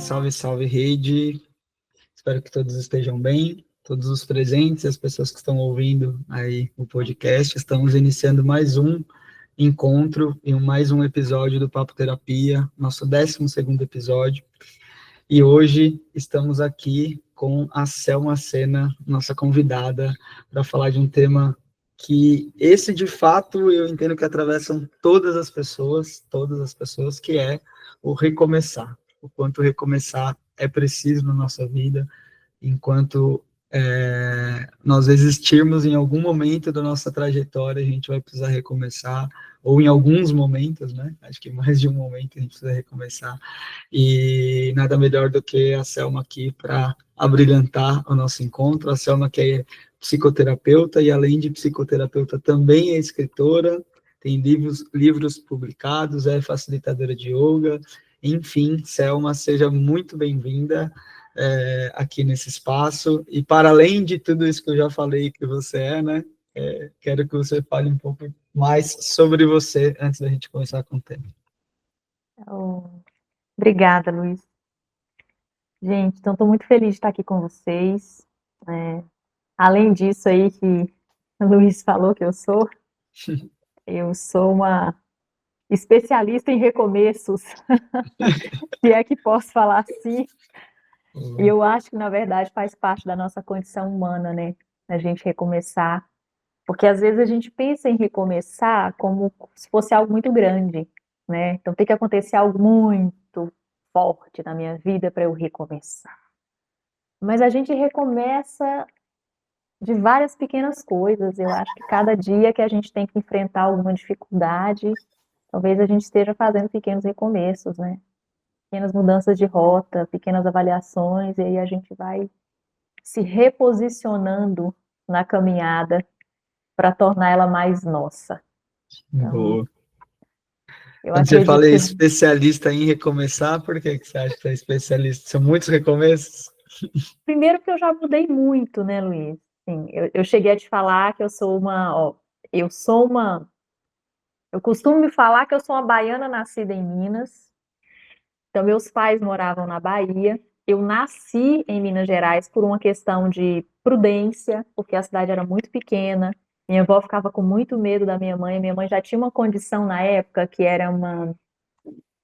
salve, salve, rede. Espero que todos estejam bem, todos os presentes, as pessoas que estão ouvindo aí o podcast. Estamos iniciando mais um encontro e mais um episódio do Papo Terapia, nosso 12º episódio. E hoje estamos aqui com a Selma Sena, nossa convidada, para falar de um tema que esse, de fato, eu entendo que atravessam todas as pessoas, que é o recomeçar. O quanto recomeçar é preciso na nossa vida, enquanto nós existirmos em algum momento da nossa trajetória, a gente vai precisar recomeçar, ou em alguns momentos, né? Acho que mais de um momento a gente precisa recomeçar, e nada melhor do que a Selma aqui para abrilhantar o nosso encontro. A Selma, que é psicoterapeuta, e além de psicoterapeuta, também é escritora, tem livros publicados, é facilitadora de yoga. Enfim, Selma, seja muito bem-vinda aqui nesse espaço. E para além de tudo isso que eu já falei que você é, né? Quero que você fale um pouco mais sobre você antes da gente começar com o tema. Obrigada, Luiz. Gente, então estou muito feliz de estar aqui com vocês. Além disso aí que o Luiz falou que eu sou uma especialista em recomeços, se é que posso falar assim. E eu acho que, na verdade, faz parte da nossa condição humana, né? A gente recomeçar. Porque, às vezes, a gente pensa em recomeçar como se fosse algo muito grande, né? Então, tem que acontecer algo muito forte na minha vida para eu recomeçar. Mas a gente recomeça de várias pequenas coisas. Eu acho que cada dia que a gente tem que enfrentar alguma dificuldade, talvez a gente esteja fazendo pequenos recomeços, né? Pequenas mudanças de rota, pequenas avaliações, e aí a gente vai se reposicionando na caminhada para tornar ela mais nossa. Então, boa. eu Quando você acredito fala que... especialista em recomeçar, por que você acha que é especialista? São muitos recomeços? Primeiro que eu já mudei muito, né, Luiz? Sim, eu cheguei a te falar que eu sou uma... Eu costumo me falar que eu sou uma baiana nascida em Minas. Então, meus pais moravam na Bahia. Eu nasci em Minas Gerais por uma questão de prudência, porque a cidade era muito pequena. Minha avó ficava com muito medo da minha mãe. Minha mãe já tinha uma condição na época que era uma...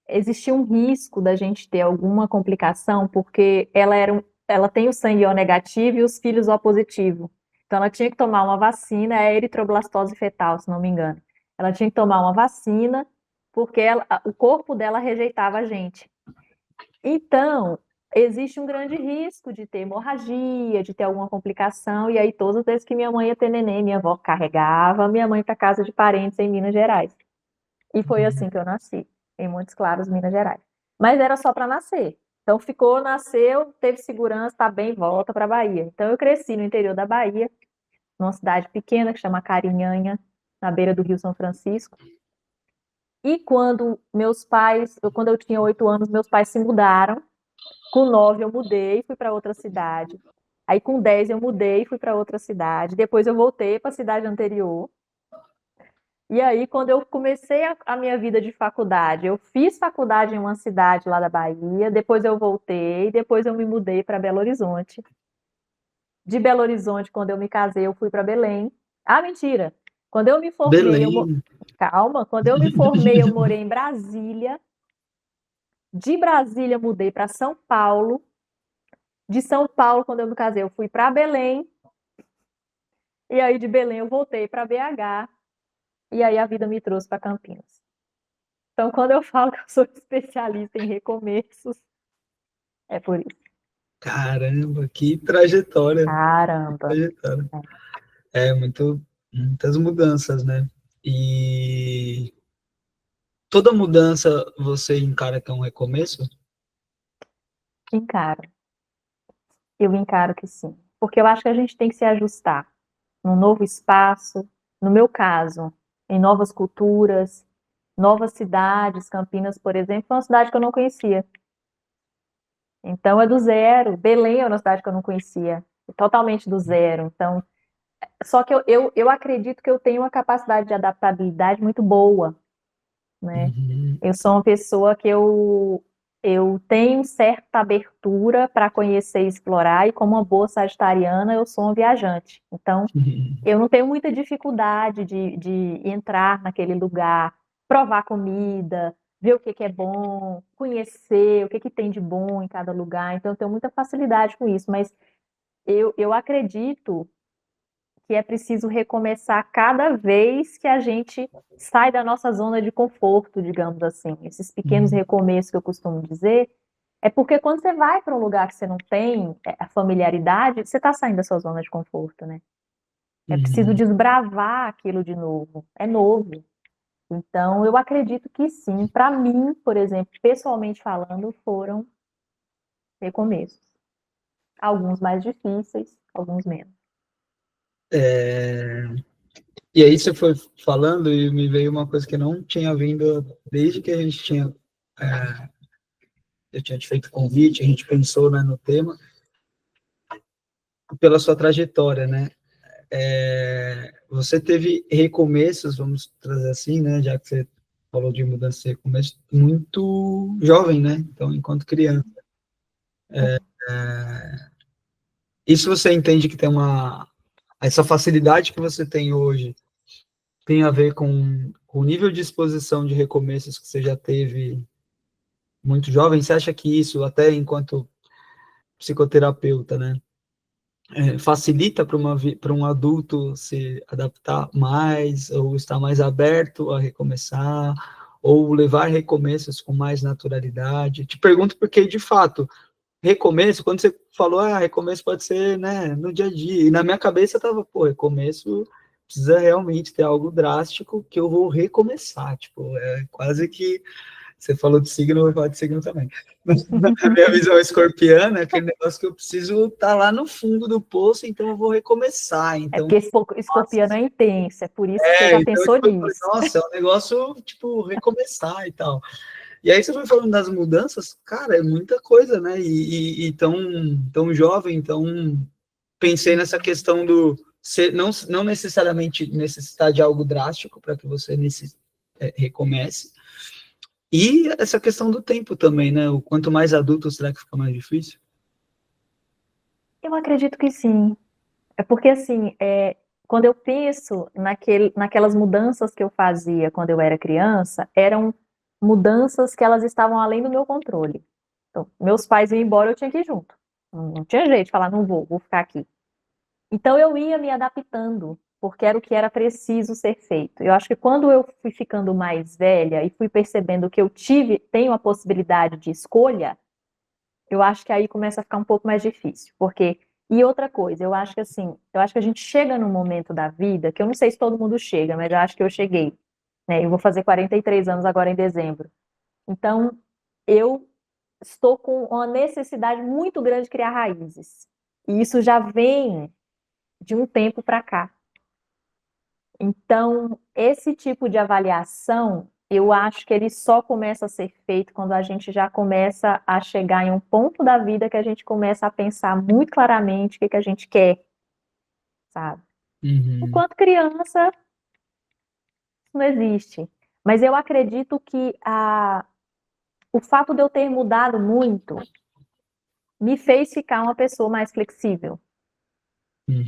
Existia um risco da gente ter alguma complicação, porque ela tem o sangue O negativo e os filhos O positivo. Então, ela tinha que tomar uma vacina, é a eritroblastose fetal, se não me engano. Ela tinha que tomar uma vacina, porque o corpo dela rejeitava a gente. Então, existe um grande risco de ter hemorragia, de ter alguma complicação, e aí todas as vezes que minha mãe ia ter neném, minha avó carregava minha mãe para casa de parentes em Minas Gerais. E foi assim que eu nasci, em Montes Claros, Minas Gerais. Mas era só para nascer. Então ficou, nasceu, teve segurança, tá bem, volta para a Bahia. Então eu cresci no interior da Bahia, numa cidade pequena que chama Carinhanha, na beira do Rio São Francisco. E quando eu tinha 8 anos, meus pais se mudaram. Com 9 eu mudei, fui para outra cidade. Aí com 10 eu mudei, fui para outra cidade. Depois eu voltei para a cidade anterior. E aí, quando eu comecei a minha vida de faculdade, eu fiz faculdade em uma cidade lá da Bahia, depois eu voltei, depois eu me mudei para Belo Horizonte. De Belo Horizonte, quando eu me casei, eu fui para Belém. Ah, mentira! Quando eu me formei, Belém. Calma, quando eu me formei, eu morei em Brasília. De Brasília, mudei para São Paulo. De São Paulo, quando eu me casei, eu fui para Belém. E aí, de Belém, eu voltei para BH. E aí, a vida me trouxe para Campinas. Então, quando eu falo que eu sou especialista em recomeços, é por isso. Caramba, que trajetória. Caramba! Muitas mudanças, né? E toda mudança você encara que é um recomeço? Encaro. Eu encaro que sim. Porque eu acho que a gente tem que se ajustar num novo espaço. No meu caso, em novas culturas, novas cidades. Campinas, por exemplo, é uma cidade que eu não conhecia. Então, é do zero. Belém é uma cidade que eu não conhecia. Totalmente do zero. Então, só que eu acredito que eu tenho uma capacidade de adaptabilidade muito boa, né? Uhum. Eu sou uma pessoa que Eu tenho certa abertura para conhecer e explorar, e como uma boa sagitariana, eu sou um viajante. Então, eu não tenho muita dificuldade de entrar naquele lugar, provar comida, ver o que que é bom, conhecer o que que tem de bom em cada lugar. Então, eu tenho muita facilidade com isso, mas eu acredito que é preciso recomeçar cada vez que a gente sai da nossa zona de conforto, digamos assim. Esses pequenos Uhum. recomeços que eu costumo dizer, é porque quando você vai para um lugar que você não tem a familiaridade, você está saindo da sua zona de conforto, né? É preciso Uhum. desbravar aquilo de novo. É novo. Então, eu acredito que sim. Para mim, por exemplo, pessoalmente falando, foram recomeços. Alguns mais difíceis, alguns menos. É, e aí você foi falando e me veio uma coisa que não tinha vindo desde que a gente tinha, é, eu tinha te feito convite, a gente pensou, né, no tema, pela sua trajetória, né? Você teve recomeços, vamos trazer assim, né? Já que você falou de mudança de recomeço, muito jovem, né? Então, enquanto criança. Isso você entende que tem essa facilidade que você tem hoje tem a ver com o nível de exposição de recomeços que você já teve muito jovem? Você acha que isso, até enquanto psicoterapeuta, né, facilita para um adulto se adaptar mais, ou estar mais aberto a recomeçar, ou levar recomeços com mais naturalidade? Te pergunto porque, de fato, recomeço, quando você falou, recomeço pode ser, né, no dia a dia, e na minha cabeça tava, pô, recomeço precisa realmente ter algo drástico que eu vou recomeçar, tipo, é quase que você falou de signo, eu vou falar de signo também. A minha visão escorpiana é aquele negócio que eu preciso estar lá no fundo do poço, então eu vou recomeçar. É Então, porque esse escorpiano é intenso, é por isso que você já então pensou tipo, eu falei, nisso. nossa, é um negócio, tipo, recomeçar e tal. E aí você foi falando das mudanças, cara, é muita coisa, né? E tão jovem, então pensei nessa questão do ser, não necessariamente necessitar de algo drástico para que você recomece. E essa questão do tempo também, né? O quanto mais adulto, será que fica mais difícil? Eu acredito que sim. É porque, assim, quando eu penso naquelas mudanças que eu fazia quando eu era criança, eram mudanças que elas estavam além do meu controle. Então, meus pais iam embora, eu tinha que ir junto. Não tinha jeito de falar, não vou ficar aqui. Então, eu ia me adaptando, porque era o que era preciso ser feito. Eu acho que quando eu fui ficando mais velha e fui percebendo que tenho a possibilidade de escolha, eu acho que aí começa a ficar um pouco mais difícil, porque e outra coisa, eu acho que assim, eu acho que a gente chega num momento da vida, que eu não sei se todo mundo chega, mas eu acho que eu cheguei, né? Eu vou fazer 43 anos agora em dezembro. Então, eu estou com uma necessidade muito grande de criar raízes. E isso já vem de um tempo para cá. Então, esse tipo de avaliação, eu acho que ele só começa a ser feito quando a gente já começa a chegar em um ponto da vida que a gente começa a pensar muito claramente o que que a gente quer, sabe? Uhum, Enquanto criança, isso não existe. Mas eu acredito que o fato de eu ter mudado muito me fez ficar uma pessoa mais flexível.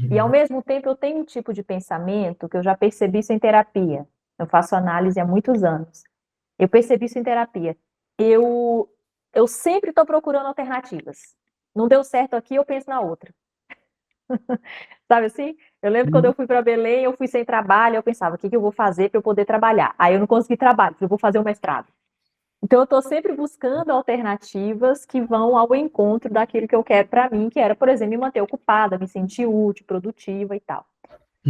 E ao uhum, mesmo tempo eu tenho um tipo de pensamento que eu já percebi isso em terapia. Eu faço análise há muitos anos. Eu percebi isso em terapia. Eu, eu sempre estou procurando alternativas. Não deu certo aqui, eu penso na outra. Sabe assim? Eu lembro quando eu uhum, fui para Belém, eu fui sem trabalho, eu pensava, o que que eu vou fazer para eu poder trabalhar? Aí eu não consegui trabalho, eu vou fazer o mestrado. Então eu estou sempre buscando alternativas que vão ao encontro daquilo que eu quero para mim, que era, por exemplo, me manter ocupada, me sentir útil, produtiva e tal.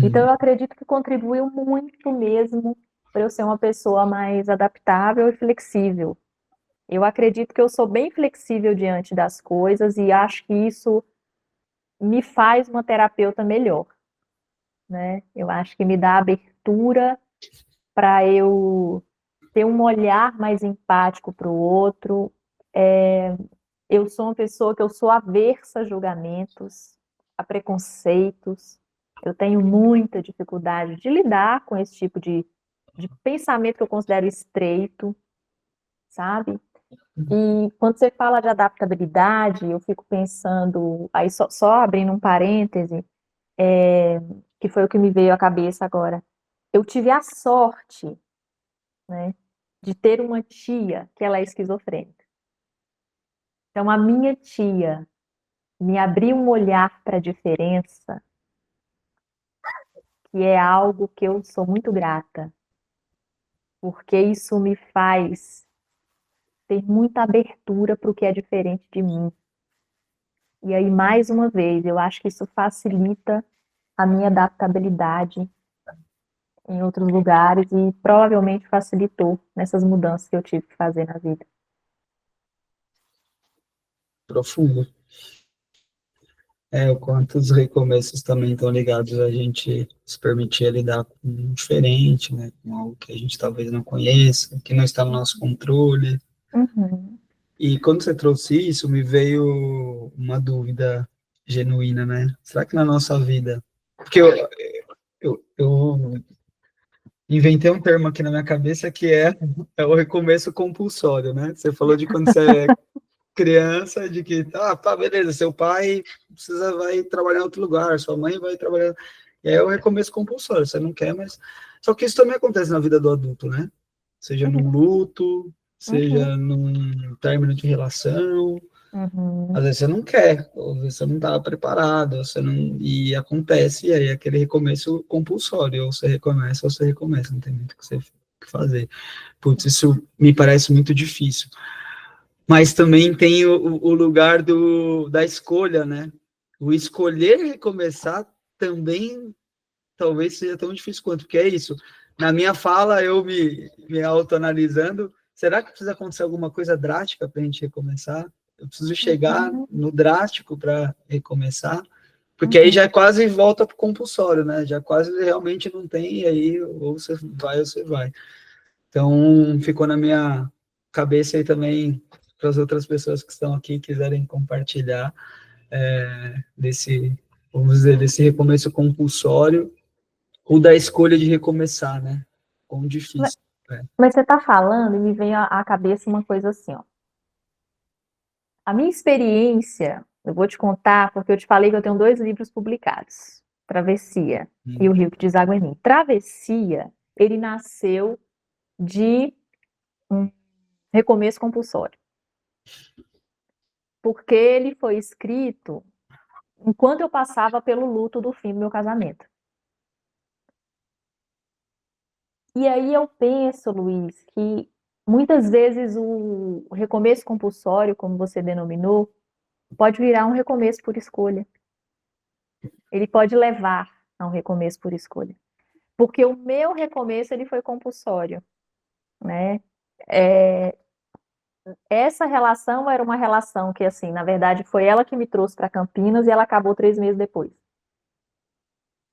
Então uhum, eu acredito que contribuiu muito mesmo para eu ser uma pessoa mais adaptável e flexível. Eu acredito que eu sou bem flexível diante das coisas e acho que isso me faz uma terapeuta melhor, né? Eu acho que me dá abertura para eu ter um olhar mais empático para o outro. Eu sou uma pessoa que eu sou aversa a julgamentos, a preconceitos. Eu tenho muita dificuldade de lidar com esse tipo de pensamento que eu considero estreito, sabe? E quando você fala de adaptabilidade, eu fico pensando, aí só abrindo um parêntese, que foi o que me veio à cabeça agora. Eu tive a sorte, né, de ter uma tia que ela é esquizofrênica. Então, a minha tia me abriu um olhar para a diferença, que é algo que eu sou muito grata, porque isso me faz ter muita abertura para o que é diferente de mim. E aí, mais uma vez, eu acho que isso facilita a minha adaptabilidade em outros lugares e provavelmente facilitou nessas mudanças que eu tive que fazer na vida. Profundo. O quanto os recomeços também estão ligados a gente se permitir lidar com o diferente, né? Com algo que a gente talvez não conheça, que não está no nosso controle. Uhum. E quando você trouxe isso, me veio uma dúvida genuína, né? Será que na nossa vida. Porque eu inventei um termo aqui na minha cabeça que é o recomeço compulsório, né? Você falou de quando você é criança, de que, tá, beleza, seu pai vai trabalhar em outro lugar, sua mãe vai trabalhar. E aí é o recomeço compulsório, você não quer, mas. Só que isso também acontece na vida do adulto, né? Seja num Uhum. luto, Uhum. seja num término de relação. Às Uhum. vezes você não quer, ou às vezes você não estava preparado, você não, e acontece, e aí aquele recomeço compulsório, ou você recomeça, não tem muito o que você fazer. Putz, isso me parece muito difícil. Mas também tem o lugar da escolha, né? O escolher recomeçar também talvez seja tão difícil quanto, porque é isso. Na minha fala, eu me autoanalisando, será que precisa acontecer alguma coisa drástica para a gente recomeçar? Eu preciso chegar Uhum. no drástico para recomeçar? Porque aí já Uhum. quase volta para o compulsório, né? Já quase realmente não tem, e aí ou você vai ou você vai. Então, ficou na minha cabeça aí também para as outras pessoas que estão aqui quiserem compartilhar desse, vamos dizer, desse recomeço compulsório ou da escolha de recomeçar, né? Quão Mas difícil é. mas você está falando e me vem à cabeça uma coisa assim, ó. A minha experiência, eu vou te contar, porque eu te falei que eu tenho 2 livros publicados, Travessia e O Rio que Deságua em Mim. Travessia, ele nasceu de um recomeço compulsório, porque ele foi escrito enquanto eu passava pelo luto do fim do meu casamento. E aí eu penso, Luiz, que muitas vezes o recomeço compulsório, como você denominou, pode virar um recomeço por escolha. Ele pode levar a um recomeço por escolha. Porque o meu recomeço ele foi compulsório, né? É, essa relação era uma relação que, assim, na verdade, foi ela que me trouxe para Campinas e ela acabou 3 meses depois.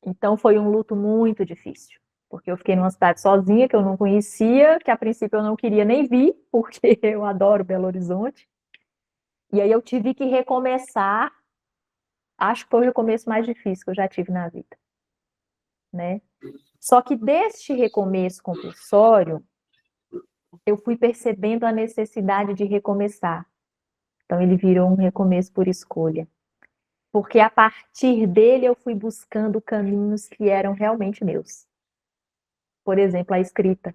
Então foi um luto muito difícil, porque eu fiquei numa cidade sozinha que eu não conhecia, que a princípio eu não queria nem vir, porque eu adoro Belo Horizonte. E aí eu tive que recomeçar. Acho que foi o recomeço mais difícil que eu já tive na vida, né? Só que deste recomeço compulsório, eu fui percebendo a necessidade de recomeçar. Então ele virou um recomeço por escolha, porque a partir dele eu fui buscando caminhos que eram realmente meus. Por exemplo, a escrita.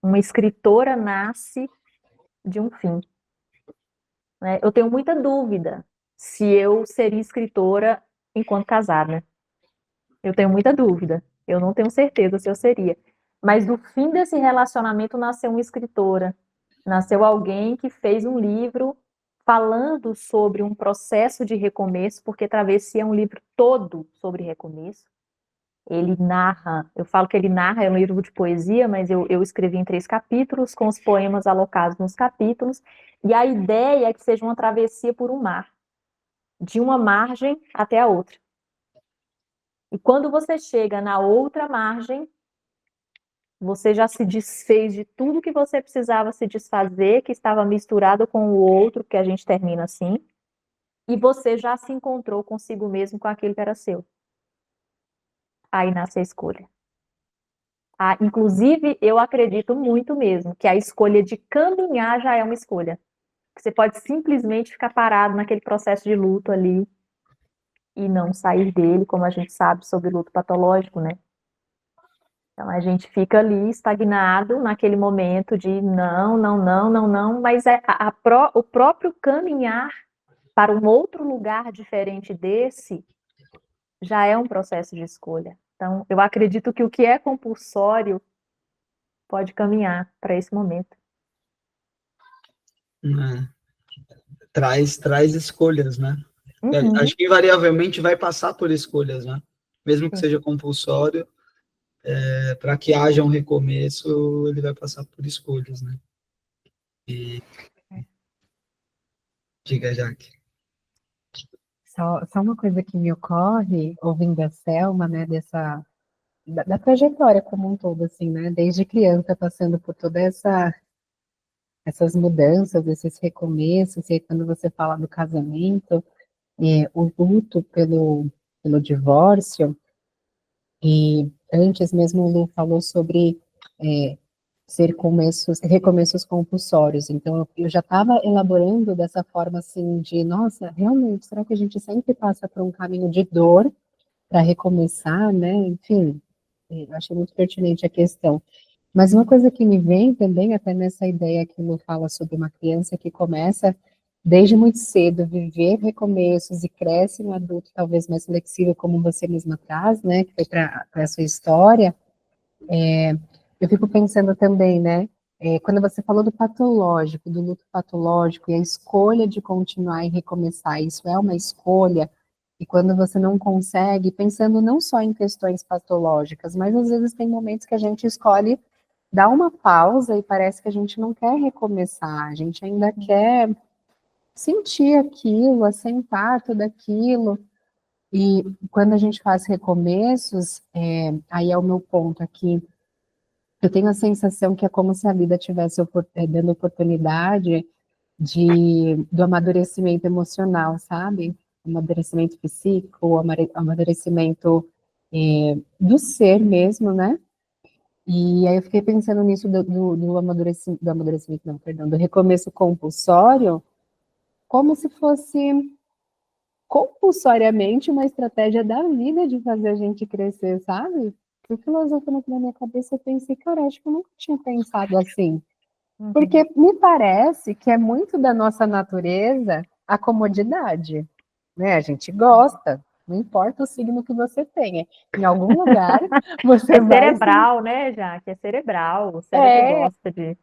Uma escritora nasce de um fim, né? Eu tenho muita dúvida se eu seria escritora enquanto casada. Eu tenho muita dúvida. Eu não tenho certeza se eu seria. Mas do fim desse relacionamento nasceu uma escritora, nasceu alguém que fez um livro falando sobre um processo de recomeço, porque Travessia é um livro todo sobre recomeço. Ele narra, eu falo que ele narra, é um livro de poesia, mas eu escrevi em 3 capítulos, com os poemas alocados nos capítulos, e a ideia é que seja uma travessia por um mar, de uma margem até a outra. E quando você chega na outra margem, você já se desfez de tudo que você precisava se desfazer, que estava misturado com o outro, que a gente termina assim, e você já se encontrou consigo mesmo com aquilo que era seu. Aí nasce a escolha. Inclusive, eu acredito muito mesmo que a escolha de caminhar já é uma escolha. que você pode simplesmente ficar parado naquele processo de luto ali e não sair dele, como a gente sabe sobre luto patológico, né? Então a gente fica ali estagnado naquele momento de não, não, não, não, não, mas o próprio caminhar para um outro lugar diferente desse já é um processo de escolha. Então, eu acredito que o que é compulsório pode caminhar para esse momento. Né? Traz escolhas, né? Uhum, Acho que invariavelmente vai passar por escolhas, né? Mesmo que sim. seja compulsório, para que haja um recomeço, ele vai passar por escolhas, né? E diga, Jaque. Só uma coisa que me ocorre, ouvindo a Selma, né, da trajetória como um todo, assim, né, desde criança passando por toda essas mudanças, esses recomeços, e aí quando você fala do casamento, o luto pelo divórcio, e antes mesmo o Lu falou sobre é, ser recomeços compulsórios. Então, eu já estava elaborando dessa forma assim de, nossa, realmente, será que a gente sempre passa por um caminho de dor para recomeçar, né? Enfim, eu achei muito pertinente a questão. Mas uma coisa que me vem também, até nessa ideia que Lu fala sobre uma criança que começa desde muito cedo viver recomeços e cresce um adulto talvez mais flexível, como você mesma traz, né? Que foi para a sua história. Eu fico pensando também, né? Quando você falou do patológico, do luto patológico, e a escolha de continuar e recomeçar, isso é uma escolha, e quando você não consegue, pensando não só em questões patológicas, mas às vezes tem momentos que a gente escolhe dar uma pausa e parece que a gente não quer recomeçar, a gente ainda quer sentir aquilo, assentar tudo aquilo, e quando a gente faz recomeços, aí é o meu ponto aqui. Eu tenho a sensação que é como se a vida tivesse dando oportunidade do amadurecimento emocional, sabe? Amadurecimento psíquico, amadurecimento do ser mesmo, né? E aí eu fiquei pensando nisso do amadurecimento, não, perdão, do recomeço compulsório, como se fosse compulsoriamente uma estratégia da vida de fazer a gente crescer, sabe? Fui filosofando aqui na minha cabeça, eu pensei, cara, acho que eu nunca tinha pensado assim. Uhum. Porque me parece que é muito da nossa natureza a comodidade, né? A gente gosta, não importa o signo que você tenha. Em algum lugar você É vai se... cerebral, né, Jaque? É cerebral. O cérebro É, gosta de.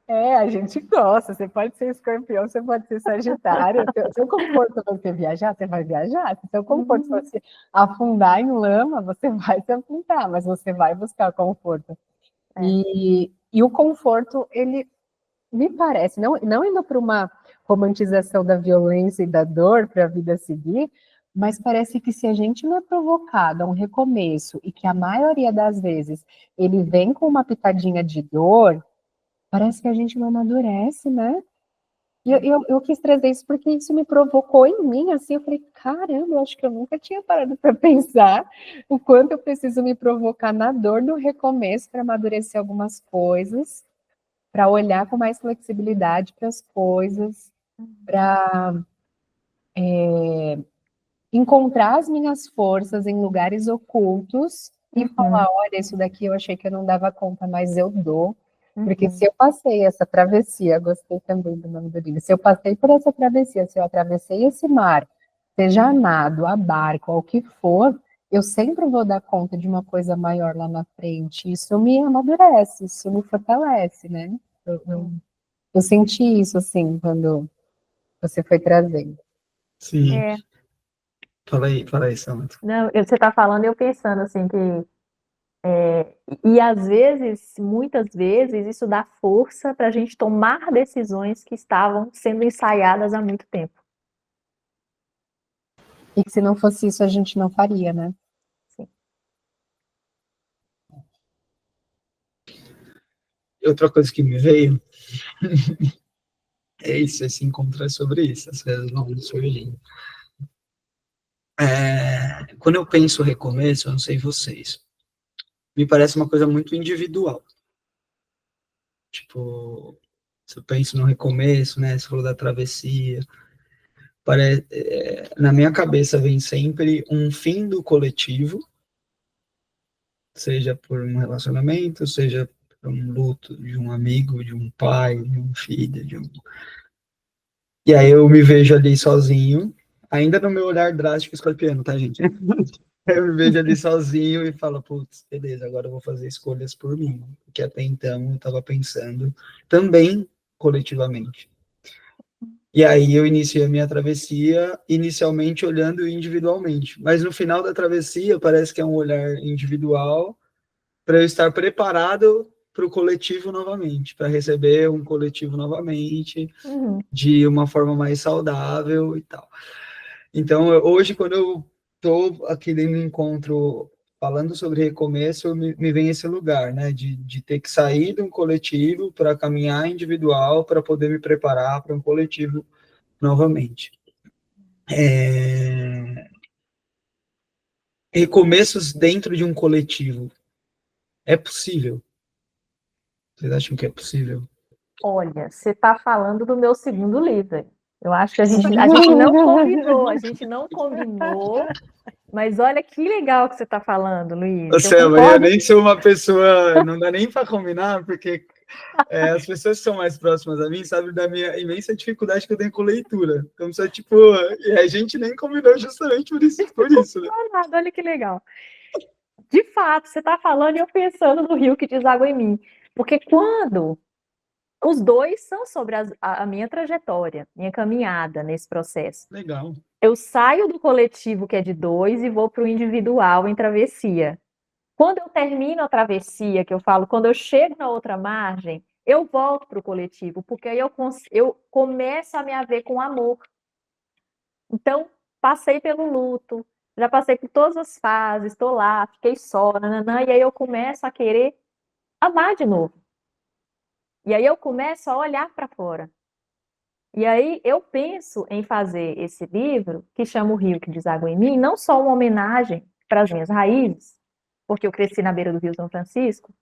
a gente gosta. Você pode ser escorpião, você pode ser sagitário. Seu conforto você viajar, você vai viajar. Se seu conforto Uhum. fosse afundar em lama, você vai se afundar, mas você vai buscar conforto. É. E o conforto, ele me parece, não indo para uma romantização da violência e da dor para a vida seguir, mas parece que se a gente não é provocado a um recomeço e que a maioria das vezes ele vem com uma pitadinha de dor, parece que a gente não amadurece, né? E eu quis trazer isso porque isso me provocou em mim, assim, eu falei, caramba, eu acho que eu nunca tinha parado para pensar o quanto eu preciso me provocar na dor do recomeço para amadurecer algumas coisas, para olhar com mais flexibilidade para as coisas, para encontrar as minhas forças em lugares ocultos e Uhum. falar, olha, isso daqui eu achei que eu não dava conta, mas eu dou. Porque se Uhum. eu passei essa travessia, gostei também do nome do livro, se eu passei por essa travessia, se eu atravessei esse mar, seja a nado, a barco, ou o que for, eu sempre vou dar conta de uma coisa maior lá na frente. Isso me amadurece, isso me fortalece, né? Eu, eu, eu senti isso, assim, quando você foi trazendo. Sim. É. Fala aí, Samantha. Não, você está falando, eu pensando assim que e às vezes, muitas vezes, isso dá força para a gente tomar decisões que estavam sendo ensaiadas há muito tempo. E que se não fosse isso, a gente não faria, né? Sim. Outra coisa que me veio é isso, esse encontro é sobre isso, as coisas vão surgindo. Quando eu penso recomeço, eu não sei vocês, me parece uma coisa muito individual. Tipo, se eu penso no recomeço, né, você falou da travessia, na minha cabeça vem sempre um fim do coletivo, seja por um relacionamento, seja por um luto de um amigo, de um pai, de um filho, E aí eu me vejo ali sozinho, ainda no meu olhar drástico escorpiano, tá, gente? Eu me vejo ali sozinho e falo, putz, beleza, agora eu vou fazer escolhas por mim, porque até então eu estava pensando também coletivamente. E aí eu iniciei a minha travessia, inicialmente olhando individualmente, mas no final da travessia parece que é um olhar individual para eu estar preparado para o coletivo novamente, para receber um coletivo novamente, de uma forma mais saudável e tal. Então, hoje, quando eu estou aqui no encontro falando sobre recomeço, me vem esse lugar, né, de ter que sair de um coletivo para caminhar individual, para poder me preparar para um coletivo novamente. Recomeços dentro de um coletivo. É possível? Vocês acham que é possível? Olha, você está falando do meu segundo livro. Eu acho que a gente não combinou, mas olha que legal que você está falando, Luiz. Eu Selma, eu concordo. nem sou uma pessoa, não dá nem para combinar, porque as pessoas que são mais próximas a mim sabem da minha imensa dificuldade que eu tenho com leitura. Então, só, tipo, e a gente nem combinou justamente por isso, né? Olha que legal. De fato, você está falando e eu pensando no rio que deságua em mim. Porque quando os dois são sobre a minha trajetória, minha caminhada nesse processo. Legal. Eu saio do coletivo que é de dois e vou para o individual em travessia. Quando eu termino a travessia, que eu falo, quando eu chego na outra margem, eu volto para o coletivo, porque aí eu começo a me haver com amor. Então, passei pelo luto, já passei por todas as fases, estou lá, fiquei só, nananã, e aí eu começo a querer amar de novo. E aí eu começo a olhar para fora. E aí eu penso em fazer esse livro, que chama O Rio que Deságua em Mim, não só uma homenagem para as minhas raízes, porque eu cresci na beira do Rio São Francisco,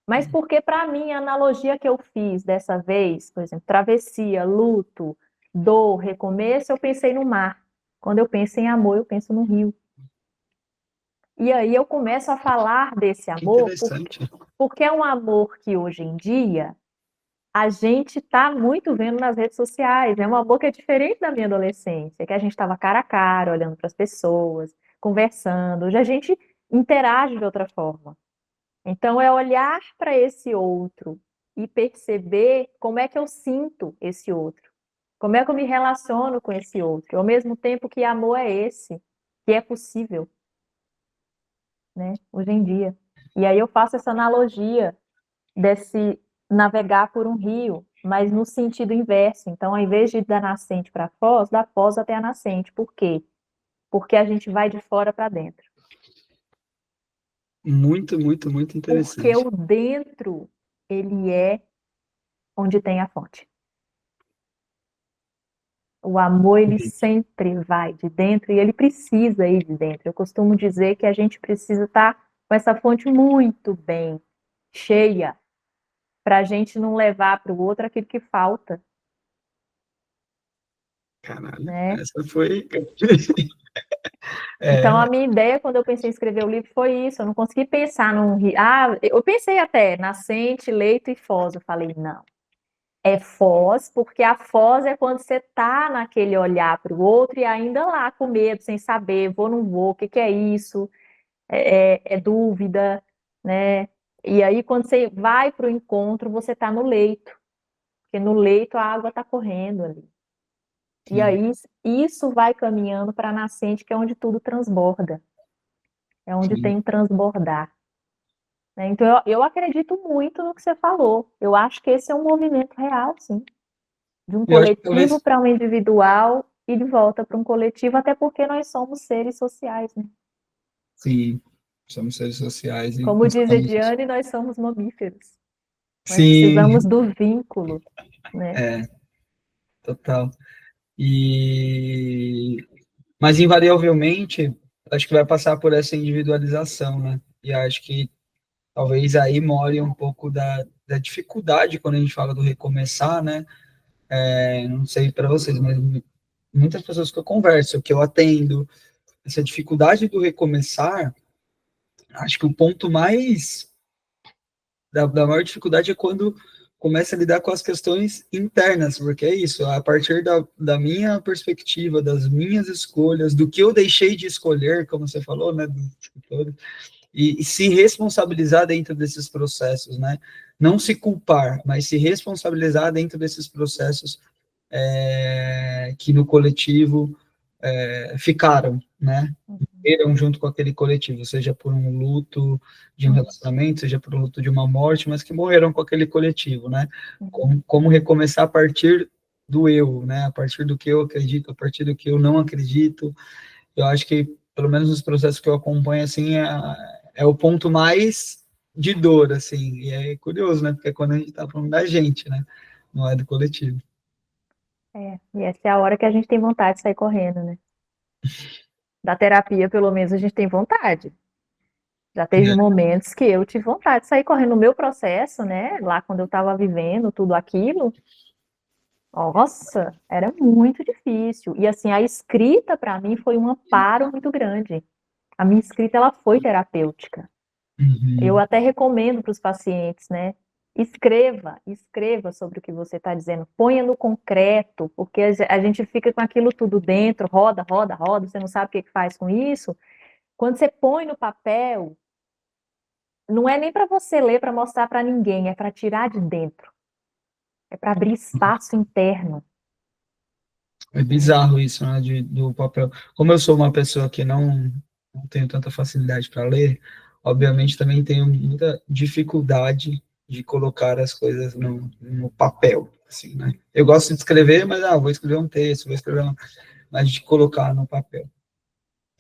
mas porque, para mim, a analogia que eu fiz dessa vez, por exemplo, travessia, luto, dor, recomeço, eu pensei no mar. Quando eu penso em amor, eu penso no rio. E aí eu começo a falar desse amor, porque é um amor que hoje em dia a gente está muito vendo nas redes sociais. É um amor que é diferente da minha adolescência, que a gente estava cara a cara, olhando para as pessoas, conversando. Hoje a gente interage de outra forma. Então, é olhar para esse outro e perceber como é que eu sinto esse outro, como é que eu me relaciono com esse outro, ao mesmo tempo que amor é esse, que é possível, né, hoje em dia. E aí eu faço essa analogia desse navegar por um rio, mas no sentido inverso. Então, ao invés de ir da nascente para a foz, da foz até a nascente. Por quê? Porque a gente vai de fora para dentro. Muito, muito, muito interessante. Porque o dentro, ele é onde tem a fonte. O amor, ele sempre vai de dentro e ele precisa ir de dentro. Eu costumo dizer que a gente precisa estar com essa fonte muito bem cheia, para a gente não levar para o outro aquilo que falta. Caralho, né? Essa foi... Então, a minha ideia, quando eu pensei em escrever o livro, foi isso. Eu não consegui pensar num rio. Eu pensei até nascente, leito e foz. Eu falei, não. É foz, porque a foz é quando você tá naquele olhar para o outro e ainda lá com medo, sem saber, vou, não vou, o que que é isso? É dúvida, né? E aí, quando você vai para o encontro, você está no leito, porque no leito a água está correndo ali. E aí, isso vai caminhando para a nascente, que é onde tudo transborda. É onde tem um transbordar. Né? Então, eu acredito muito no que você falou. Eu acho que esse é um movimento real, sim. De um coletivo para um individual e de volta para um coletivo, até porque nós somos seres sociais, né? Sim, somos seres sociais. Como diz Ediane, nós somos mamíferos. Nós Sim. precisamos do vínculo, né? Total. Mas, invariavelmente, acho que vai passar por essa individualização, né? E acho que Talvez aí more um pouco da dificuldade quando a gente fala do recomeçar, né? Não sei para vocês, mas muitas pessoas que eu converso, que eu atendo, essa dificuldade do recomeçar, acho que o ponto mais da maior dificuldade é quando começa a lidar com as questões internas, porque é isso, a partir da minha perspectiva, das minhas escolhas, do que eu deixei de escolher, como você falou, né, e se responsabilizar dentro desses processos, né, não se culpar, mas se responsabilizar dentro desses processos que no coletivo ficaram, né? Morreram junto com aquele coletivo, seja por um luto de um relacionamento, seja por um luto de uma morte, mas que morreram com aquele coletivo, né? Como recomeçar a partir do eu, né? A partir do que eu acredito, a partir do que eu não acredito. Eu acho que, pelo menos nos processos que eu acompanho, assim, é o ponto mais de dor, assim. E é curioso, né? Porque é quando a gente está falando da gente, né? Não é do coletivo. E essa é a hora que a gente tem vontade de sair correndo, né? Da terapia, pelo menos, a gente tem vontade. Já teve momentos que eu tive vontade de sair correndo no meu processo, né? Lá quando eu estava vivendo tudo aquilo. Nossa, era muito difícil. E assim, a escrita para mim foi um amparo muito grande. A minha escrita ela foi terapêutica. Eu até recomendo para os pacientes, né? Escreva sobre o que você está dizendo, ponha no concreto, porque a gente fica com aquilo tudo dentro, roda, roda, roda, você não sabe o que faz com isso. Quando você põe no papel, não é nem para você ler para mostrar para ninguém, é para tirar de dentro, é para abrir espaço interno. É bizarro isso, né, do papel. Como eu sou uma pessoa que não tenho tanta facilidade para ler, obviamente também tenho muita dificuldade de colocar as coisas no papel, assim, né? Eu gosto de escrever, mas vou escrever um texto, mas de colocar no papel.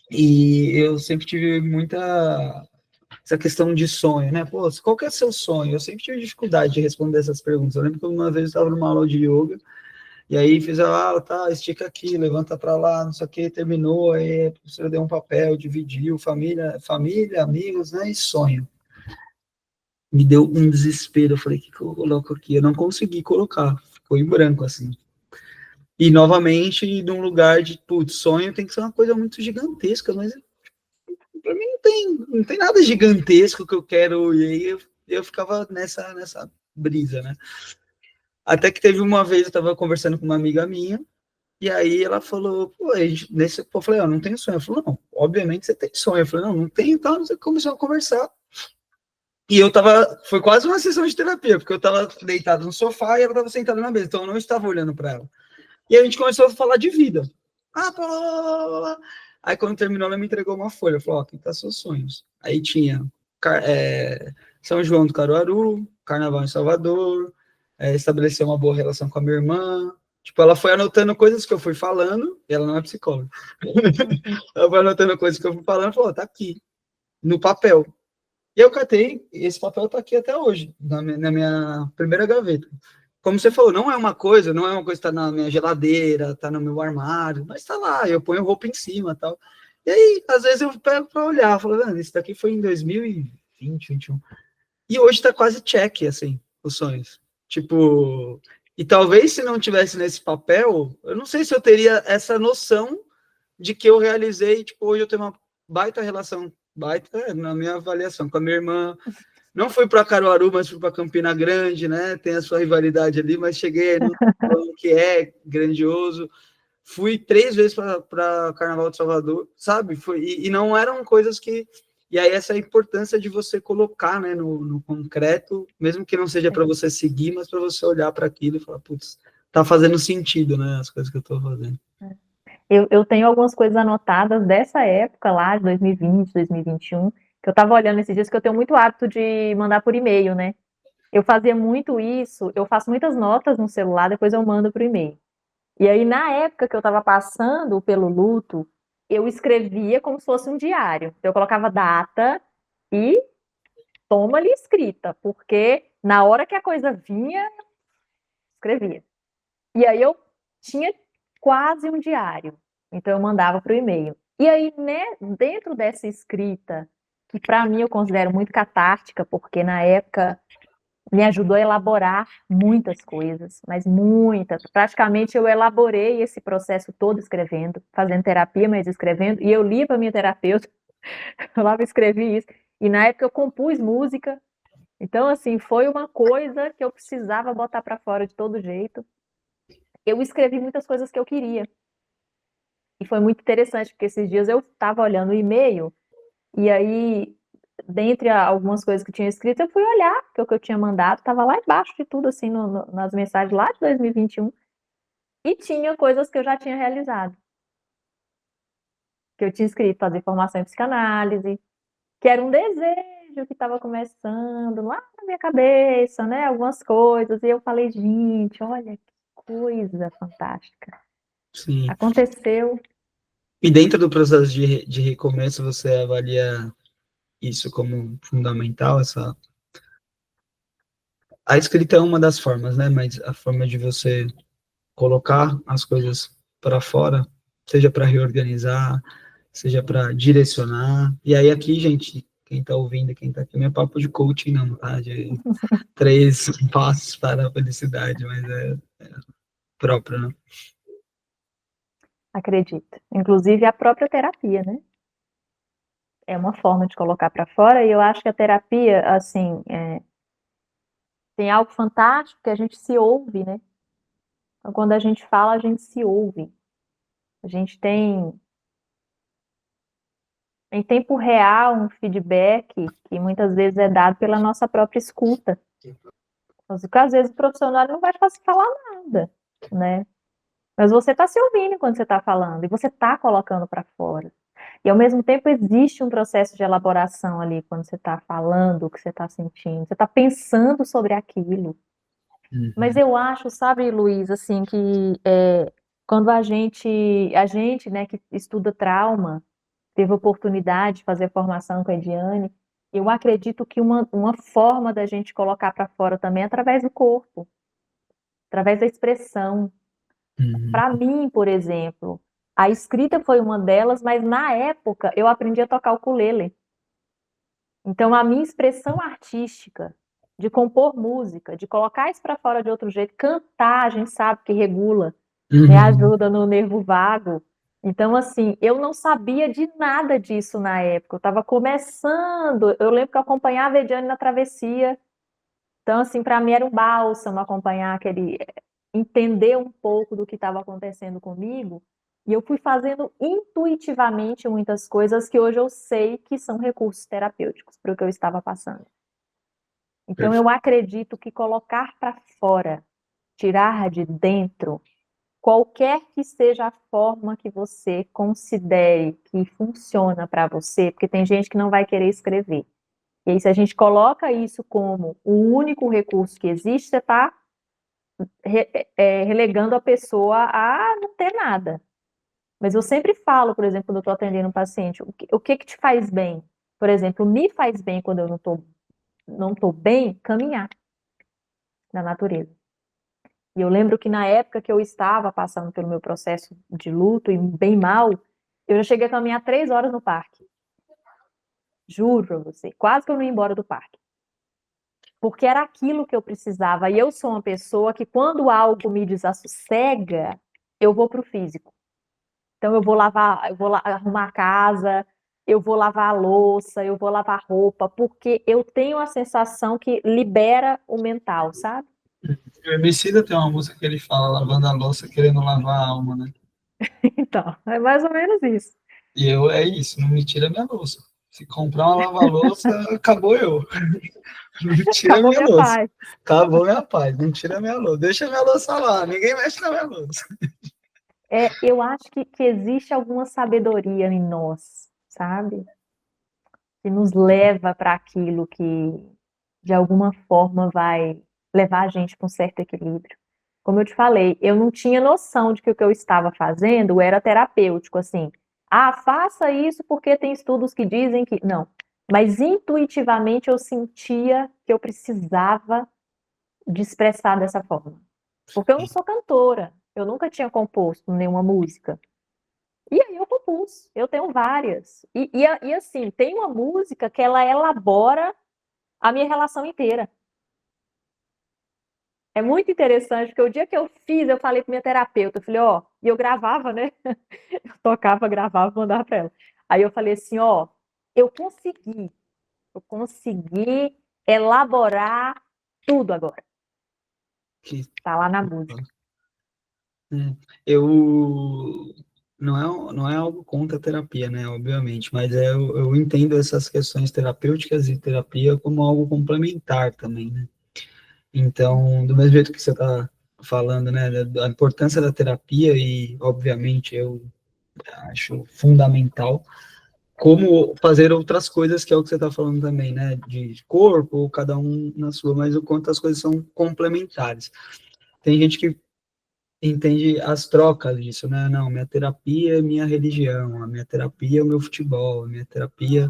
E eu sempre tive muita essa questão de sonho, né? Pô, qual que é seu sonho? Eu sempre tive dificuldade de responder essas perguntas. Eu lembro que uma vez eu estava numa aula de yoga e aí fiz a aula, tá, estica aqui, levanta para lá, não sei o que, terminou, aí a professora deu um papel, dividiu, família, amigos, né, e sonho. Me deu um desespero, eu falei, o que eu coloco aqui? Eu não consegui colocar, ficou em branco, assim. E, novamente, num lugar de, putz, sonho tem que ser uma coisa muito gigantesca, mas para mim não tem nada gigantesco que eu quero, e aí eu ficava nessa brisa, né. Até que teve uma vez, eu estava conversando com uma amiga minha, e aí ela falou, pô, eu falei, não tenho sonho. Ela falou, não, obviamente você tem sonho. Eu falei, não tenho, então você começou a conversar. E foi quase uma sessão de terapia, porque eu estava deitado no sofá e ela estava sentada na mesa, então eu não estava olhando para ela. E a gente começou a falar de vida. Aí quando terminou, ela me entregou uma folha, falou, aqui tá seus sonhos. Aí tinha São João do Caruaru, Carnaval em Salvador, estabelecer uma boa relação com a minha irmã. Tipo, ela foi anotando coisas que eu fui falando, e ela não é psicóloga. Ela foi anotando coisas que eu fui falando e falou, tá aqui, no papel. E eu catei, e esse papel tá aqui até hoje, na minha primeira gaveta. Como você falou, não é uma coisa que tá na minha geladeira, tá no meu armário, mas tá lá, eu ponho roupa em cima e tal. E aí, às vezes eu pego para olhar, falo, isso daqui foi em 2020, 2021. E hoje tá quase check, assim, os sonhos. Tipo, e talvez se não tivesse nesse papel, eu não sei se eu teria essa noção de que eu realizei, tipo, hoje eu tenho uma baita relação, na minha avaliação, com a minha irmã. Não fui para Caruaru, mas fui para Campina Grande, né? Tem a sua rivalidade ali, mas cheguei no que é grandioso. Fui 3 vezes para Carnaval de Salvador, sabe? E não eram coisas que. E aí, essa importância de você colocar, né, no concreto, mesmo que não seja para você seguir, mas para você olhar para aquilo e falar, putz, tá fazendo sentido, né? As coisas que eu estou fazendo. Eu tenho algumas coisas anotadas dessa época lá, de 2020, 2021, que eu estava olhando esses dias, que eu tenho muito hábito de mandar por e-mail, né? Eu fazia muito isso, eu faço muitas notas no celular, depois eu mando por e-mail. E aí, na época que eu estava passando pelo luto, eu escrevia como se fosse um diário. Então, eu colocava data e toma ali escrita, porque na hora que a coisa vinha, escrevia. E aí eu tinha quase um diário. Então eu mandava para o e-mail. E aí, né, dentro dessa escrita, que para mim eu considero muito catártica, porque na época me ajudou a elaborar muitas coisas, mas muitas. Praticamente eu elaborei esse processo todo escrevendo, fazendo terapia, mas escrevendo, e eu li para minha terapeuta, eu lá escrevi isso, e na época eu compus música, então assim, foi uma coisa que eu precisava botar para fora de todo jeito. Eu escrevi muitas coisas que eu queria, e foi muito interessante, porque esses dias eu estava olhando o e-mail, e aí, dentre algumas coisas que eu tinha escrito, eu fui olhar, porque o que eu tinha mandado estava lá embaixo de tudo, assim, nas mensagens lá de 2021, e tinha coisas que eu já tinha realizado, que eu tinha escrito, fazer formação em psicanálise, que era um desejo que estava começando lá na minha cabeça, né, algumas coisas, e eu falei, gente, olha que coisa fantástica. Sim. Aconteceu. E dentro do processo de recomeço, você avalia isso como fundamental, a escrita é uma das formas, né? Mas a forma de você colocar as coisas para fora, seja para reorganizar, seja para direcionar. E aí aqui, gente, quem está ouvindo, quem está aqui, não é papo de coaching não, tá? De 3 passos para a felicidade, mas é próprio, né? Acredito. Inclusive a própria terapia, né? É uma forma de colocar para fora, e eu acho que a terapia, assim, tem algo fantástico que a gente se ouve, né? Então, quando a gente fala, a gente se ouve. A gente tem, em tempo real, um feedback que muitas vezes é dado pela nossa própria escuta. Porque, às vezes o profissional não vai falar nada, né? Mas você está se ouvindo quando você está falando, e você está colocando para fora. E, ao mesmo tempo, existe um processo de elaboração ali, quando você está falando o que você está sentindo. Você está pensando sobre aquilo. Mas eu acho, sabe, Luiz, assim, que quando a gente, né, que estuda trauma, teve a oportunidade de fazer formação com a Ediane, eu acredito que uma forma da gente colocar para fora também é através do corpo, através da expressão. Uhum. Para mim, por exemplo, a escrita foi uma delas, mas na época eu aprendi a tocar o ukulele. Então, a minha expressão artística, de compor música, de colocar isso para fora de outro jeito, cantar, a gente sabe que regula, né, Uhum. ajuda no nervo vago. Então, assim, eu não sabia de nada disso na época. Eu estava começando. Eu lembro que eu acompanhava a Ediane na travessia. Então, assim, para mim era um bálsamo acompanhar entender um pouco do que estava acontecendo comigo. E eu fui fazendo intuitivamente muitas coisas que hoje eu sei que são recursos terapêuticos para o que eu estava passando. Então, eu acredito que colocar para fora, tirar de dentro, qualquer que seja a forma que você considere que funciona para você, porque tem gente que não vai querer escrever. E aí, se a gente coloca isso como o único recurso que existe, você está relegando a pessoa a não ter nada. Mas eu sempre falo, por exemplo, quando eu estou atendendo um paciente, o que que te faz bem? Por exemplo, me faz bem quando eu não tô bem, caminhar na natureza. E eu lembro que na época que eu estava passando pelo meu processo de luto e bem mal, eu já cheguei a caminhar 3 horas no parque. Juro pra você, quase que eu não ia embora do parque. Porque era aquilo que eu precisava. E eu sou uma pessoa que, quando algo me desassossega, eu vou para o físico. Então, eu vou lavar, eu vou arrumar a casa, eu vou lavar a louça, eu vou lavar roupa, porque eu tenho a sensação que libera o mental, sabe? O Emicida tem uma música que ele fala, lavando a louça, querendo lavar a alma, né? Então, é mais ou menos isso. E eu, é isso, não me tira minha louça. Se comprar uma lava-louça, acabou eu. Não tira Acabou minha minha louça. paz. Acabou minha paz, não tira minha louça. Deixa minha louça lá, ninguém mexe na minha louça. Eu acho que existe alguma sabedoria em nós, sabe? Que nos leva para aquilo que, de alguma forma, vai levar a gente para um certo equilíbrio. Como eu te falei, eu não tinha noção de que o que eu estava fazendo era terapêutico, assim. Ah, faça isso porque tem estudos que dizem que. Não. Mas intuitivamente eu sentia que eu precisava de expressar dessa forma. Porque eu não sou cantora, eu nunca tinha composto nenhuma música. E aí eu compus, eu tenho várias. E assim, tem uma música que ela elabora a minha relação inteira. É muito interessante, porque o dia que eu fiz, eu falei com minha terapeuta, eu falei, ó, e eu gravava, né? Eu tocava, gravava, mandava pra ela. Aí eu falei assim, ó, eu consegui elaborar tudo agora. Que Tá lá na música. eu não é algo contra a terapia, né, obviamente, mas eu entendo essas questões terapêuticas e terapia como algo complementar também, né? Então, do mesmo jeito que você está falando, né, da importância da terapia e, obviamente, eu acho fundamental como fazer outras coisas, que é o que você está falando também, né, de corpo, cada um na sua, mas o quanto as coisas são complementares. Tem gente que entende as trocas disso, né? Não, minha terapia é minha religião, a minha terapia é o meu futebol, a minha terapia.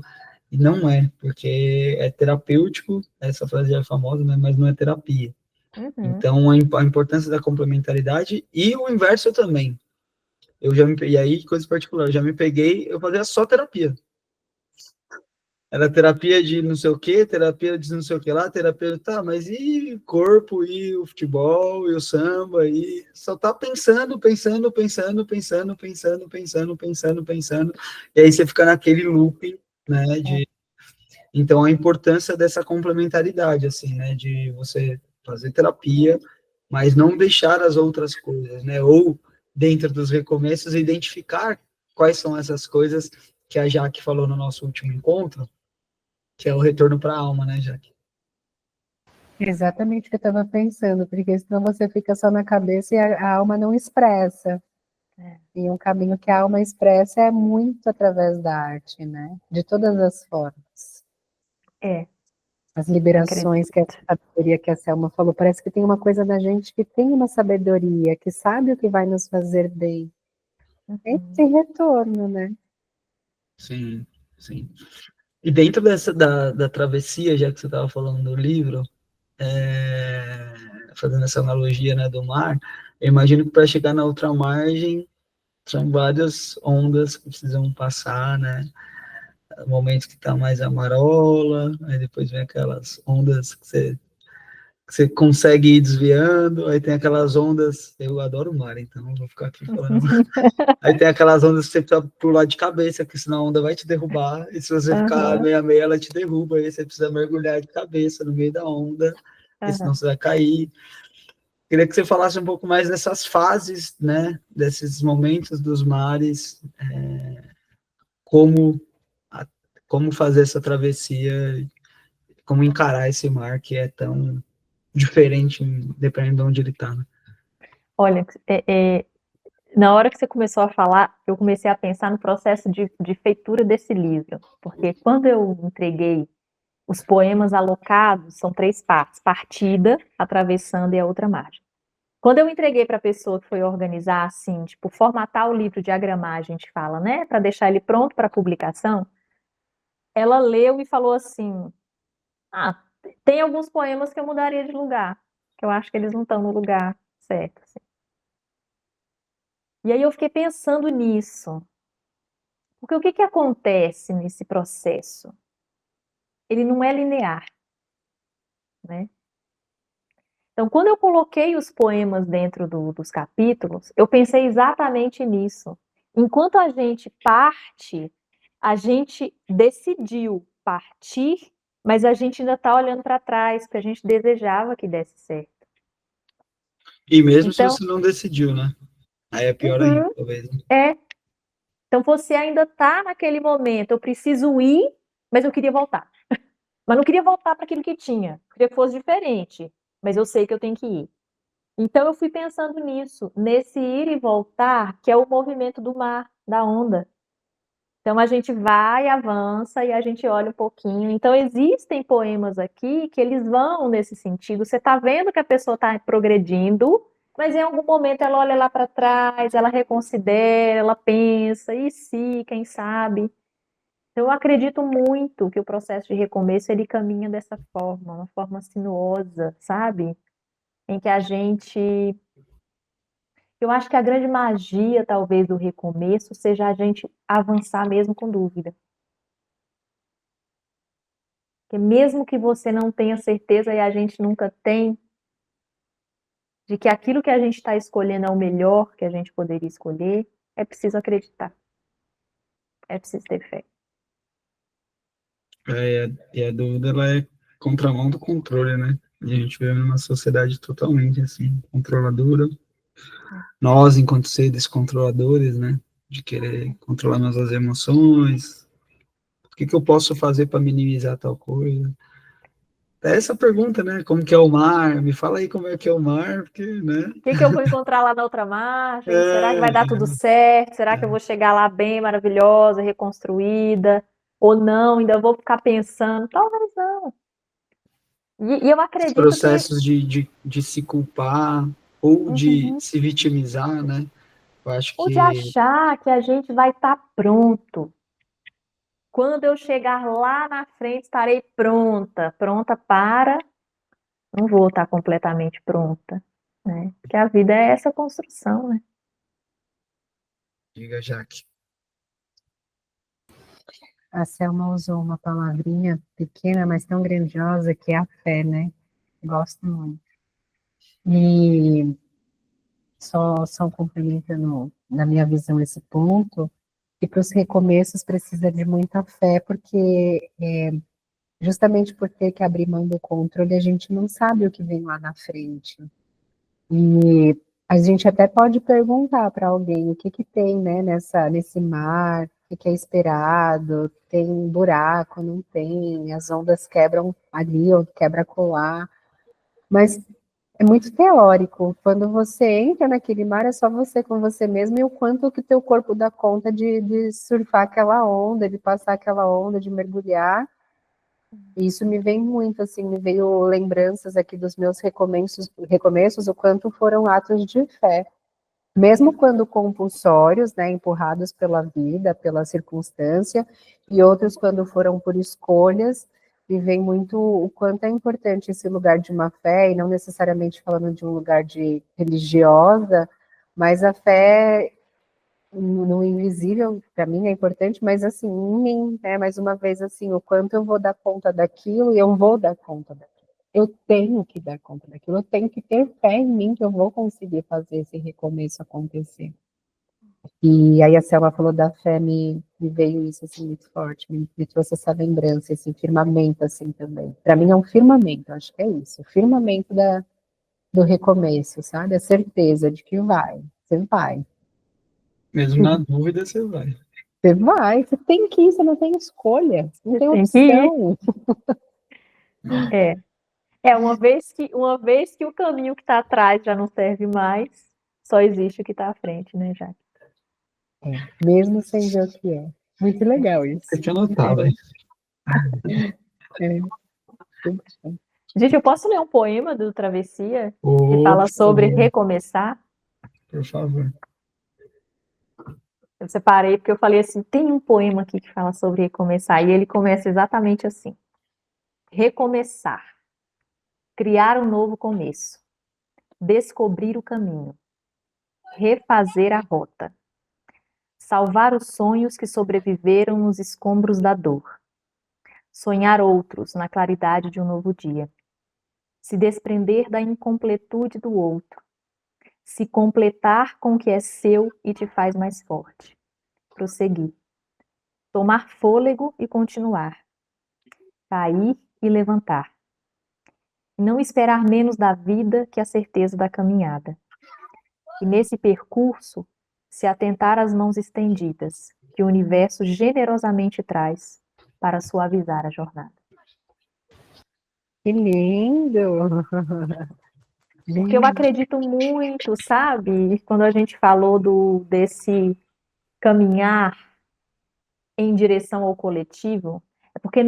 E não é, porque é terapêutico, essa frase já é famosa, né? Mas não é terapia. Uhum. Então, a importância da complementaridade e o inverso também. E aí, coisa particular, eu já me peguei, eu fazia só terapia. Era terapia de não sei o que, terapia de não sei o que lá, terapia, tá, mas e corpo, e o futebol, e o samba, e só tá pensando, e aí você fica naquele loop, né, então a importância dessa complementaridade, assim, né, de você fazer terapia, mas não deixar as outras coisas, né, ou dentro dos recomeços, identificar quais são essas coisas que a Jaque falou no nosso último encontro, que é o retorno para a alma, né, Jaque? Exatamente o que eu estava pensando, porque senão você fica só na cabeça e a alma não expressa. É. E um caminho que a alma expressa é muito através da arte, né? De todas as formas. É, As liberações, que é acredito. a sabedoria que a Selma falou, parece que tem uma coisa da gente que tem uma sabedoria, que sabe o que vai nos fazer bem. Uhum. Esse retorno, né? Sim, sim. E dentro da travessia, já que você estava falando do livro, fazendo essa analogia, né, do mar, eu imagino que para chegar na outra margem são várias ondas que precisam passar, né? Momentos que tá mais amarola, aí depois vem aquelas ondas que você consegue ir desviando, aí tem aquelas ondas, eu adoro o mar, então vou ficar aqui falando. Aí tem aquelas ondas que você precisa pular de cabeça, porque senão a onda vai te derrubar, e se você ficar Aham, meia meia, ela te derruba, aí você precisa mergulhar de cabeça no meio da onda, porque senão aham. você vai cair. Queria que você falasse um pouco mais dessas fases, né, desses momentos dos mares, como, a- como fazer essa travessia, como encarar esse mar que é tão diferente, dependendo de onde ele está, né? Olha, na hora que você começou a falar, eu comecei a pensar no processo de feitura desse livro, porque quando eu entreguei os poemas alocados, são 3 partes: partida, atravessando e a outra margem. Quando eu entreguei para a pessoa que foi organizar, assim, tipo, formatar o livro, diagramar, a gente fala, né, para deixar ele pronto para publicação, ela leu e falou assim: ah, tem alguns poemas que eu mudaria de lugar, que eu acho que eles não estão no lugar certo, assim. E aí eu fiquei pensando nisso, porque o que que acontece nesse processo? Ele não é linear, né? Então, quando eu coloquei os poemas dentro dos capítulos, eu pensei exatamente nisso. Enquanto a gente parte, a gente decidiu partir, mas a gente ainda está olhando para trás, porque a gente desejava que desse certo. E mesmo se Então, você não decidiu, né? Aí é pior ainda, uhum, talvez, né? é. Então você ainda está naquele momento. Eu preciso ir, mas eu queria voltar. Mas não queria voltar para aquilo que tinha. Eu queria que fosse diferente, mas eu sei que eu tenho que ir. Então eu fui pensando nisso, nesse ir e voltar, que é o movimento do mar, da onda. Então a gente vai, avança e a gente olha um pouquinho. Então existem poemas aqui que eles vão nesse sentido. Você está vendo que a pessoa está progredindo, mas em algum momento ela olha lá para trás, ela reconsidera, ela pensa, e se, quem sabe? Então, eu acredito muito que o processo de recomeço ele caminha dessa forma, uma forma sinuosa, sabe? Em que a gente Eu acho que a grande magia, talvez, do recomeço seja a gente avançar mesmo com dúvida. Porque mesmo que você não tenha certeza, e a gente nunca tem, de que aquilo que a gente está escolhendo é o melhor que a gente poderia escolher, é preciso acreditar. É preciso ter fé. E a dúvida, ela é contramão do controle, né? E a gente vive numa sociedade totalmente, assim, controladora. Nós, enquanto seres controladores, né? De querer controlar nossas emoções. O que que eu posso fazer para minimizar tal coisa? É essa pergunta, né? Como que é o mar? Me fala aí como é que é o mar, porque, né? O que que eu vou encontrar lá na outra margem? Será que vai dar É, tudo certo? Será que eu vou chegar lá bem, maravilhosa, reconstruída? Ou não? Ainda vou ficar pensando? Talvez não. E eu os acredito que. processos de se culpar ou de Uhum. se vitimizar, né? Eu acho Ou de que achar que a gente vai estar pronto. Quando eu chegar lá na frente, estarei pronta. Pronta para. Não vou estar completamente pronta, né? Porque a vida é essa construção, né? diga, Jaque. A Selma usou uma palavrinha pequena, mas tão grandiosa, que é a fé, né? Gosto muito. E só complementando, na minha visão, esse ponto, que para os recomeços precisa de muita fé, porque justamente por ter que abrir mão do controle, a gente não sabe o que vem lá na frente. E a gente até pode perguntar para alguém o que que tem, né, nesse mar, o que é esperado, tem buraco, não tem, as ondas quebram ali ou quebra colar, mas é muito teórico. Quando você entra naquele mar, é só você com você mesmo e o quanto que teu corpo dá conta de surfar aquela onda, de passar aquela onda, de mergulhar. E isso me vem muito, assim, me veio lembranças aqui dos meus recomeços, o quanto foram atos de fé. Mesmo quando compulsórios, né, empurrados pela vida, pela circunstância, e outros quando foram por escolhas, e vem muito o quanto é importante esse lugar de uma fé, e não necessariamente falando de um lugar de religiosa, mas a fé no invisível, para mim é importante, mas assim, em mim, né, mais uma vez, assim, o quanto eu vou dar conta daquilo, e eu vou dar conta daquilo. Eu tenho que dar conta daquilo, eu tenho que ter fé em mim que eu vou conseguir fazer esse recomeço acontecer. E aí a Selma falou da fé, me veio isso assim muito forte, me trouxe essa lembrança, esse firmamento assim também. Para mim é um firmamento, acho que é isso, o firmamento do recomeço, sabe? A certeza de que vai, você vai. Mesmo na dúvida, você vai. Você tem que ir, você não tem escolha, você não Você tem tem que ir. opção. É. Uma vez que o caminho que está atrás já não serve mais, só existe o que está à frente, né, Jaque? Mesmo sem ver o que é. Muito legal isso. Tem que anotar, velho. É, muito bom. Gente, eu posso ler um poema do Travessia que Ô, fala por sobre favor, recomeçar? por favor. Eu separei porque eu falei assim, tem um poema aqui que fala sobre recomeçar, e ele começa exatamente assim: recomeçar, criar um novo começo, descobrir o caminho, refazer a rota, salvar os sonhos que sobreviveram nos escombros da dor, sonhar outros na claridade de um novo dia, se desprender da incompletude do outro, se completar com o que é seu e te faz mais forte, prosseguir, tomar fôlego e continuar, cair e levantar, e não esperar menos da vida que a certeza da caminhada. E nesse percurso, se atentar às mãos estendidas, que o universo generosamente traz para suavizar a jornada. Que lindo! Porque eu Lindo. acredito muito, sabe? Quando a gente falou desse caminhar em direção ao coletivo, é porque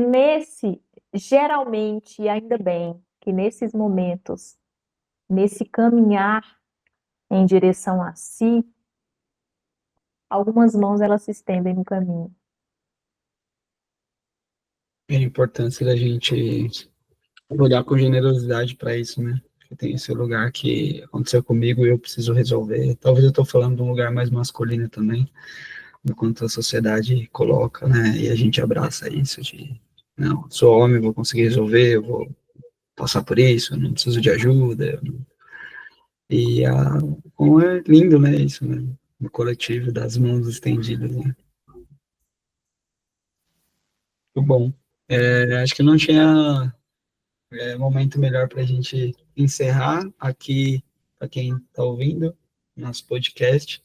geralmente, e ainda bem, que nesses momentos, nesse caminhar em direção a si, algumas mãos elas se estendem no caminho. É a importância da gente olhar com generosidade para isso, né? tem esse lugar que aconteceu comigo e eu preciso resolver. Talvez eu estou falando de um lugar mais masculino também, do quanto a sociedade coloca, né? E a gente abraça isso de, não, sou homem, vou conseguir resolver, eu vou passar por isso, eu não preciso de ajuda. E como é lindo, né? Isso, né? No coletivo, das mãos estendidas, né? Muito bom. Acho que não tinha momento melhor para a gente encerrar aqui, para quem está ouvindo nosso podcast.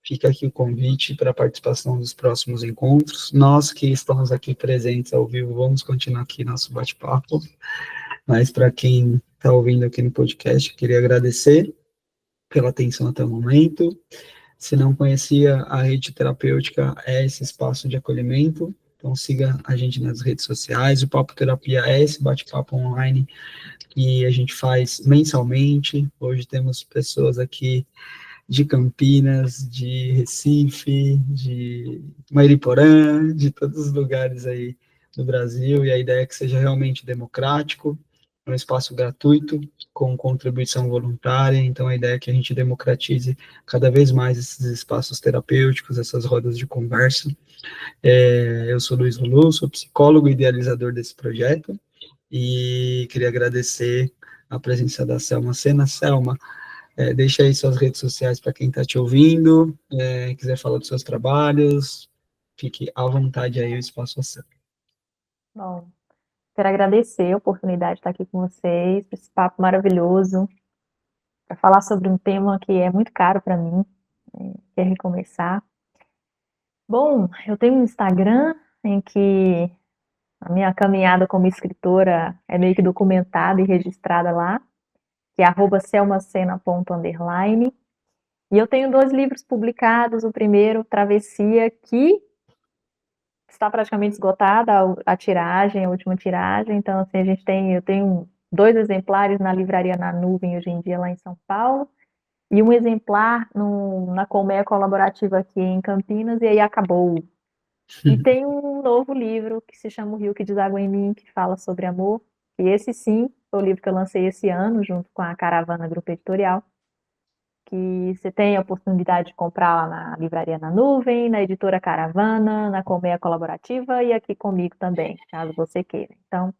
Fica aqui o convite para a participação dos próximos encontros. Nós que estamos aqui presentes ao vivo, vamos continuar aqui nosso bate-papo. Mas para quem está ouvindo aqui no podcast, eu queria agradecer pela atenção até o momento. Se não conhecia, a rede terapêutica é esse espaço de acolhimento. Então siga a gente nas redes sociais. O Papo Terapia é esse bate-papo online que a gente faz mensalmente. Hoje temos pessoas aqui de Campinas, de Recife, de Mairiporã, de todos os lugares aí do Brasil, e a ideia é que seja realmente democrático, um espaço gratuito, com contribuição voluntária, então a ideia é que a gente democratize cada vez mais esses espaços terapêuticos, essas rodas de conversa. Eu sou Luiz Lulu, sou psicólogo e idealizador desse projeto, e queria agradecer a presença da Selma Sena. Selma, deixa aí suas redes sociais para quem está te ouvindo, quiser falar dos seus trabalhos, fique à vontade aí, o espaço é seu. Bom, quero agradecer a oportunidade de estar aqui com vocês, esse papo maravilhoso, para falar sobre um tema que é muito caro para mim, que é recomeçar. Bom, eu tenho um Instagram em que a minha caminhada como escritora é meio que documentada e registrada lá, que é @selmacena._. E eu tenho 2 livros publicados, o primeiro, Travessia, que está praticamente esgotada a tiragem, a última tiragem, então assim, eu tenho 2 exemplares na livraria Na Nuvem, hoje em dia, lá em São Paulo, e um exemplar na Colmeia Colaborativa aqui em Campinas, e aí acabou. E tem um novo livro que se chama O Rio que Deságua em Mim, que fala sobre amor, e esse sim, foi o livro que eu lancei esse ano, junto com a Caravana Grupo Editorial, que você tem a oportunidade de comprar lá na Livraria Na Nuvem, na Editora Caravana, na Colmeia Colaborativa e aqui comigo também, caso você queira. Então,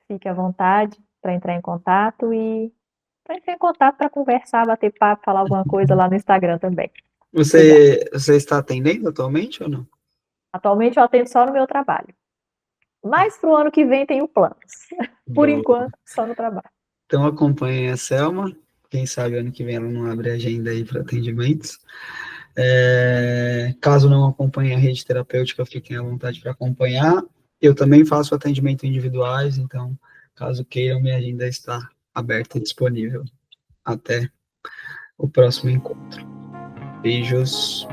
fique à vontade para entrar em contato e para conversar, bater papo, falar alguma coisa lá no Instagram também. Você está atendendo atualmente ou não? Atualmente eu atendo só no meu trabalho. Mas para o ano que vem tenho planos. Por enquanto, só no trabalho. Então acompanhem a Selma, quem sabe ano que vem ela não abre agenda aí para atendimentos. Caso não acompanhe a rede terapêutica, fiquem à vontade para acompanhar. Eu também faço atendimento individuais, então, caso queiram, minha agenda está aberta e disponível. Até o próximo encontro. Beijos.